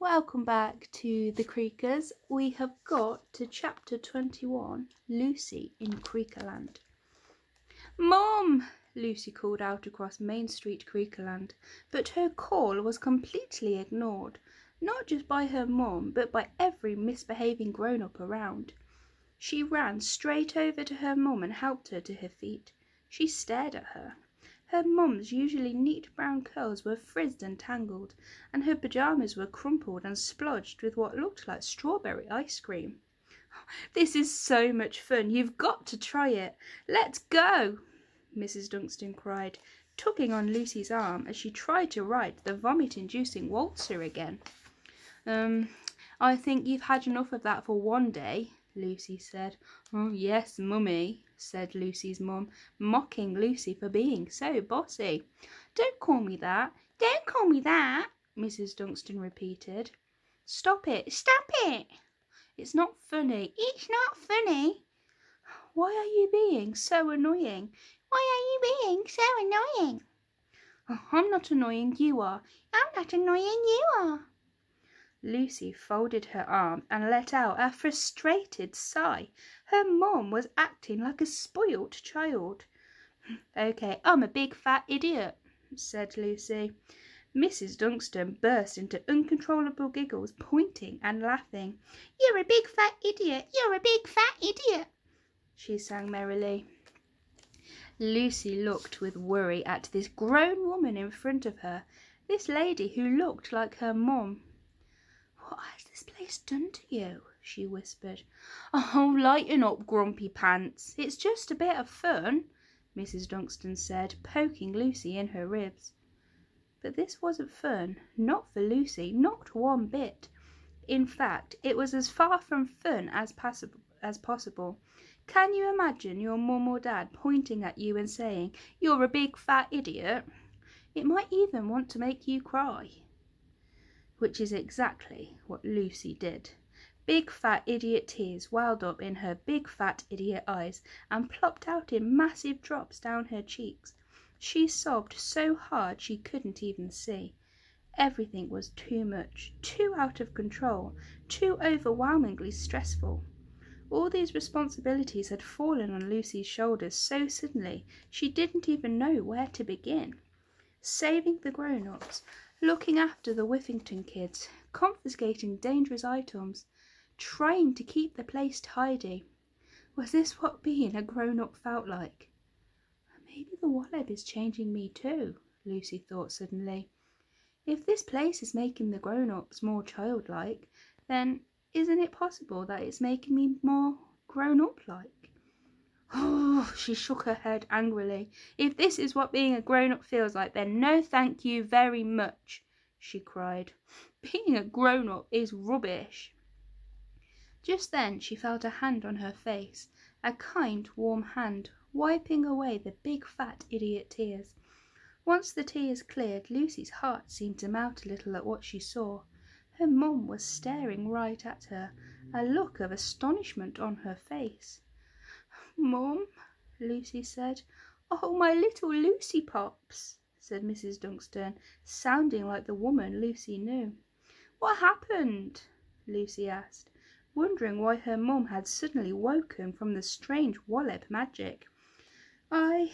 Welcome back to the Creakers. We have got to chapter 21, Lucy in Creakerland. Mum! Lucy called out across Main Street, Creakerland, but her call was completely ignored, not just by her mum, but by every misbehaving grown-up around. She ran straight over to her mum and helped her to her feet. She stared at her. Her mum's usually neat brown curls were frizzed and tangled, and her pyjamas were crumpled and splodged with what looked like strawberry ice cream. "This is so much fun. You've got to try it. Let's go!" Mrs. Dunstan cried, tugging on Lucy's arm as she tried to ride the vomit-inducing waltzer again. I think you've had enough of that for one day," Lucy said. "Oh, yes, mummy," said Lucy's mum, mocking Lucy for being so bossy. "Don't call me that. Don't call me that," Mrs. Dunstan repeated. "Stop it. Stop it. It's not funny. It's not funny. Why are you being so annoying? Why are you being so annoying?" "Oh, I'm not annoying. You are." "I'm not annoying. You are." Lucy folded her arms and let out a frustrated sigh. Her mum was acting like a spoilt child. "Okay, I'm a big fat idiot," said Lucy. Mrs. Dunstan burst into uncontrollable giggles, pointing and laughing. "You're a big fat idiot. You're a big fat idiot," she sang merrily. Lucy looked with worry at this grown woman in front of her, this lady who looked like her mum. "What has this place done to you?" she whispered. "Oh, lighten up, grumpy pants. It's just a bit of fun," Mrs. Dunstan said, poking Lucy in her ribs. But this wasn't fun, not for Lucy, not one bit. In fact, it was as far from fun as possible. Can you imagine your mum or dad pointing at you and saying, "You're a big fat idiot"? It might even want to make you cry. Which is exactly what Lucy did. Big fat idiot tears welled up in her big fat idiot eyes and plopped out in massive drops down her cheeks. She sobbed so hard she couldn't even see. Everything was too much, too out of control, too overwhelmingly stressful. All these responsibilities had fallen on Lucy's shoulders so suddenly she didn't even know where to begin. Saving the grown-ups, looking after the Whiffington kids, confiscating dangerous items, trying to keep the place tidy. Was this what being a grown-up felt like? Maybe the Wallab is changing me too, Lucy thought suddenly. If this place is making the grown-ups more childlike, then isn't it possible that it's making me more grown-up-like? Oh, she shook her head angrily. "If this is what being a grown-up feels like, then no thank you very much," she cried. "Being a grown-up is rubbish." Just then she felt a hand on her face, a kind, warm hand, wiping away the big fat idiot tears. Once the tears cleared, Lucy's heart seemed to melt a little at what she saw. Her mum was staring right at her, a look of astonishment on her face. "Mum," Lucy said. "Oh, my little Lucy Pops," said Mrs. Dunstan, sounding like the woman Lucy knew. "What happened?" Lucy asked, wondering why her mum had suddenly woken from the strange Wallab magic. I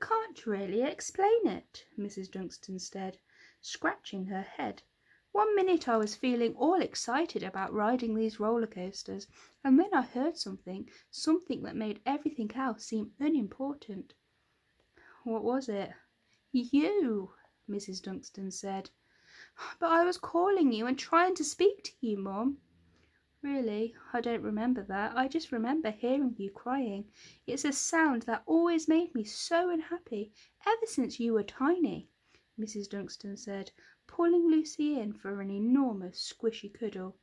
can't really explain it," Mrs. Dunstan said, scratching her head. "One minute I was feeling all excited about riding these roller coasters, and then I heard something that made everything else seem unimportant." "What was it?" "You," Mrs. Dunstan said. "But I was calling you and trying to speak to you, Mum." "Really? I don't remember that. I just remember hearing you crying. It's a sound that always made me so unhappy, ever since you were tiny," Mrs. Dunstan said, pulling Lucy in for an enormous squishy cuddle.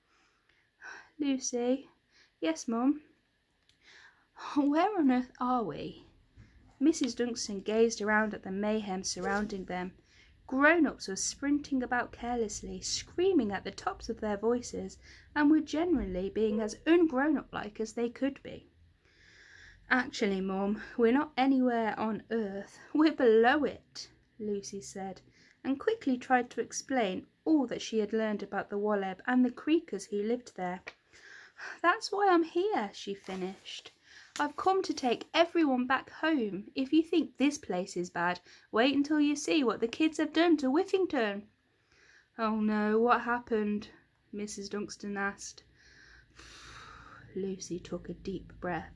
"Lucy." "Yes, Mum." "Where on earth are we?" Mrs. Dunstan gazed around at the mayhem surrounding them. Grown-ups were sprinting about carelessly, screaming at the tops of their voices, and were generally being as ungrown-up-like as they could be. "Actually, Mum, we're not anywhere on earth. We're below it," Lucy said, and quickly tried to explain all that she had learned about the Wallab and the Creakers who lived there. "That's why I'm here," she finished. "I've come to take everyone back home. If you think this place is bad, wait until you see what the kids have done to Whiffington." "Oh no, what happened?" Mrs. Dunstan asked. Lucy took a deep breath.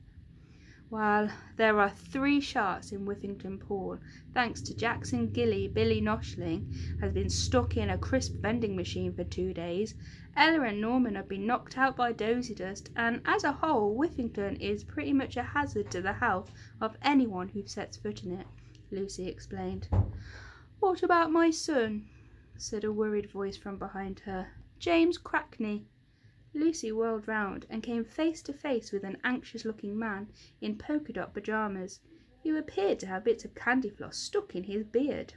"Well, there are 3 sharks in Whiffington Pool, thanks to Jackson Gilly. Billy Noshling has been stuck in a crisp vending machine for 2 days. Ella and Norman have been knocked out by dozy dust, and as a whole, Whiffington is pretty much a hazard to the health of anyone who sets foot in it," Lucy explained. "What about my son?" said a worried voice from behind her. "James Crackney." Lucy whirled round and came face to face with an anxious-looking man in polka-dot pyjamas, who appeared to have bits of candy floss stuck in his beard.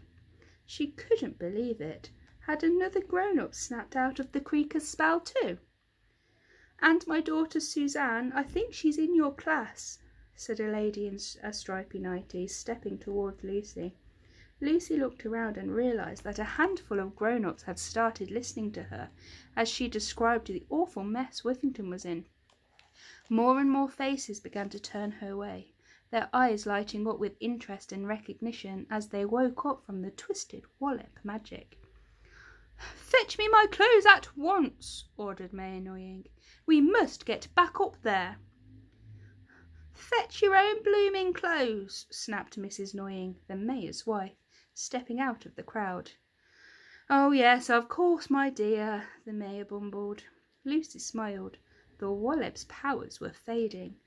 She couldn't believe it. Had another grown-up snapped out of the Creakers' spell too? "And my daughter Suzanne, I think she's in your class," said a lady in a stripy nightie, stepping towards Lucy. Lucy looked around and realised that a handful of grown-ups had started listening to her as she described the awful mess Whiffington was in. More and more faces began to turn her way, their eyes lighting up with interest and recognition as they woke up from the twisted Wallop magic. "Fetch me my clothes at once," ordered May Annoying. "We must get back up there." "Fetch your own blooming clothes," snapped Mrs. Annoying, the mayor's wife, stepping out of the crowd. "Oh yes, of course, my dear," the mayor bumbled. Lucy smiled. The Wallop's powers were fading.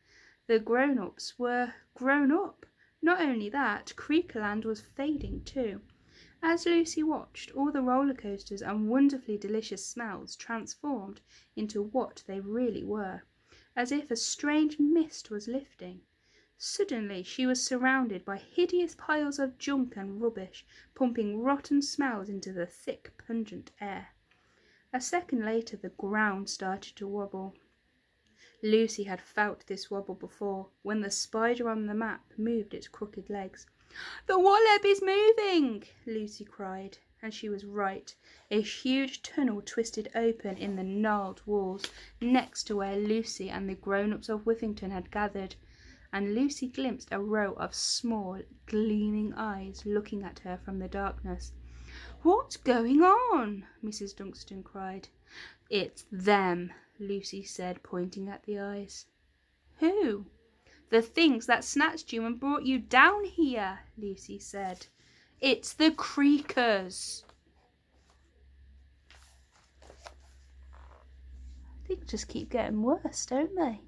The grown-ups were grown up. Not only that, Creakerland was fading too. As Lucy watched, all the roller coasters and wonderfully delicious smells transformed into what they really were, as if a strange mist was lifting. Suddenly she was surrounded by hideous piles of junk and rubbish, pumping rotten smells into the thick, pungent air. A second later the ground started to wobble. Lucy had felt this wobble before, when the spider on the map moved its crooked legs. "The Wallop is moving!" Lucy cried, and she was right. A huge tunnel twisted open in the gnarled walls next to where Lucy and the grown-ups of Whiffington had gathered, and Lucy glimpsed a row of small, gleaming eyes looking at her from the darkness. "What's going on?" Mrs. Dunstan cried. "It's them," Lucy said, pointing at the eyes. "Who?" "The things that snatched you and brought you down here," Lucy said. "It's the Creakers." Things just keep getting worse, don't they?